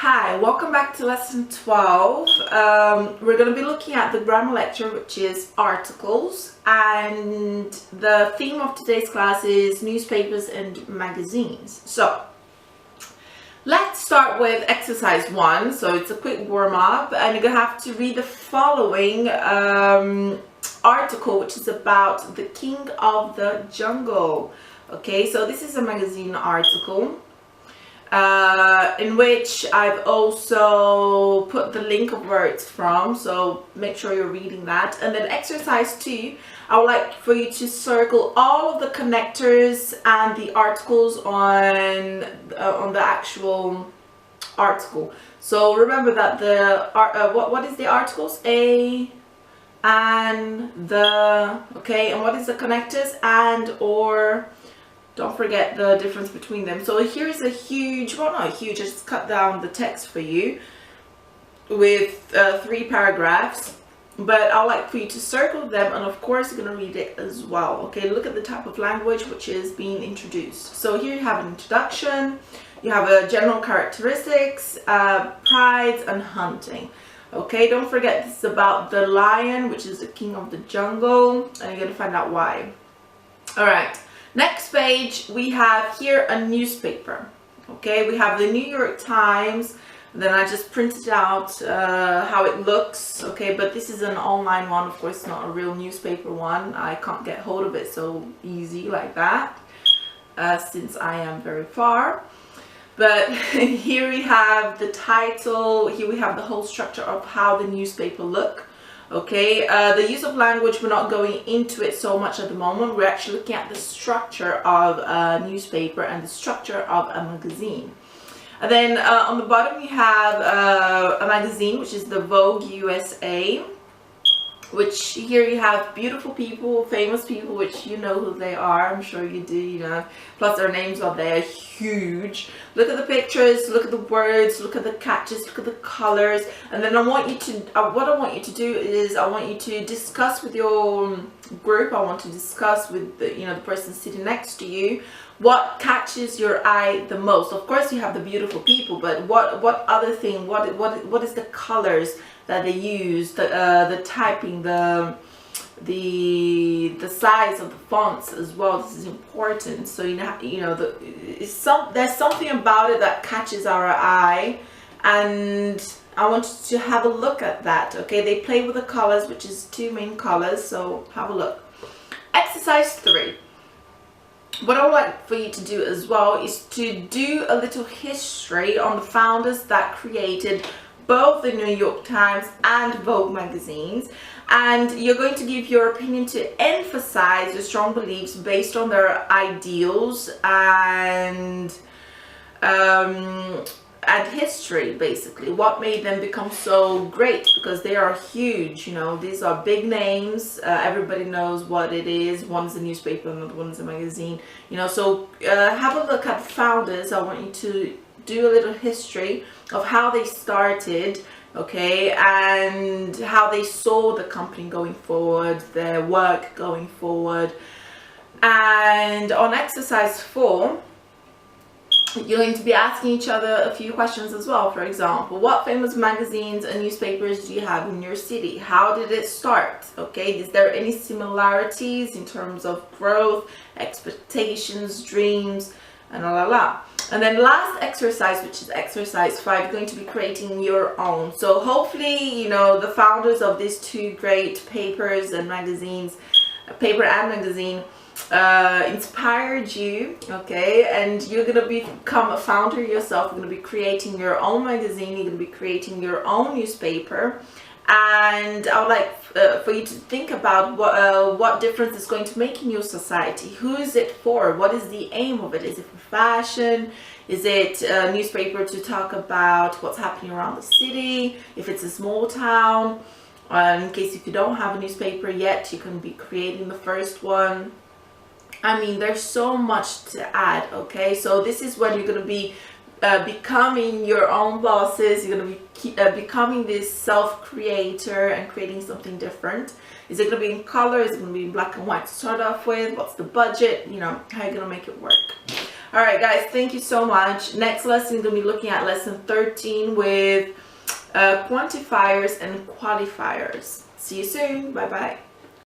Hi, welcome back to lesson 12. We're going to be looking at the grammar lecture, which is articles, and the theme of today's class is newspapers and magazines. So let's start with exercise 1. So it's a quick warm-up, and you're going to have to read the following article, which is about the King of the Jungle. Okay, so this is a magazine article in which I've also put the link of where it's from, so make sure you're reading that. And then exercise 2, I would like for you to circle all of the connectors and the articles on the actual article. So remember that the what is the articles? A, and, the, okay, and what is the connectors? And, or. Don't forget the difference between them. So here's a huge, well, not huge, I just cut down the text for you with 3 paragraphs, but I'd like for you to circle them, and of course you're going to read it as well. Okay, look at the type of language which is being introduced. So here you have an introduction, you have a general characteristics, prides and hunting. Okay, don't forget this is about the lion, which is the king of the jungle, and you're going to find out why. All right. Next page, we have here a newspaper. Okay, we have the New York Times. Then I just printed out how it looks. Okay, but this is an online one. Of course, it's not a real newspaper one. I can't get hold of it so easy like that since I am very far. But here we have the title. Here we have the whole structure of how the newspaper look. Okay, the use of language, we're not going into it so much at the moment. We're actually looking at the structure of a newspaper and the structure of a magazine. And then on the bottom you have a magazine, which is the Vogue USA, which here you have beautiful people, famous people, which you know who they are. I'm sure you do, you know. Plus their names are there, huge. Look at the pictures, look at the words, look at the catches, look at the colors. And then I want you to, what I want you to do is I want you to discuss with your group. I want to discuss with the, you know, the person sitting next to you, what catches your eye the most. Of course you have the beautiful people, but what other thing, what is the colors that they use, the typing, the size of the fonts as well. This is important. So there's something about it that catches our eye, and I want you to have a look at that. Okay, they play with the colors, which is 2 main colors, so have a look. Exercise 3. What I would like for you to do as well is to do a little history on the founders that created both the New York Times and Vogue magazines, and you're going to give your opinion to emphasize your strong beliefs based on their ideals and history, basically. What made them become so great, because they are huge, you know, these are big names, everybody knows what it is. One's a newspaper and one's a magazine, you know. So have a look at founders. I want you to do a little history of how they started, okay, and how they saw the company going forward, their work going forward. And on exercise 4, you're going to be asking each other a few questions as well. For example, what famous magazines and newspapers do you have in your city? How did it start? Okay, is there any similarities in terms of growth, expectations, dreams, and la la la. And then last exercise, which is exercise 5, you're going to be creating your own. So hopefully, you know, the founders of these 2 great papers and magazines, paper and magazine, inspired you, okay, and you're going to become a founder yourself. You're going to be creating your own magazine, you're going to be creating your own newspaper. And I would like for you to think about what difference it's going to make in your society. Who is it for? What is the aim of it? Is it for fashion? Is it a newspaper to talk about what's happening around the city? If it's a small town, in case if you don't have a newspaper yet, you can be creating the first one. I mean, there's so much to add, okay? So this is when you're going to be becoming your own bosses. You're going to be becoming this self-creator and creating something different. Is it going to be in color? Is it going to be in black and white to start off with? What's the budget? You know, how are you going to make it work? All right, guys, thank you so much. Next lesson, we're going to be looking at lesson 13 with quantifiers and qualifiers. See you soon. Bye-bye.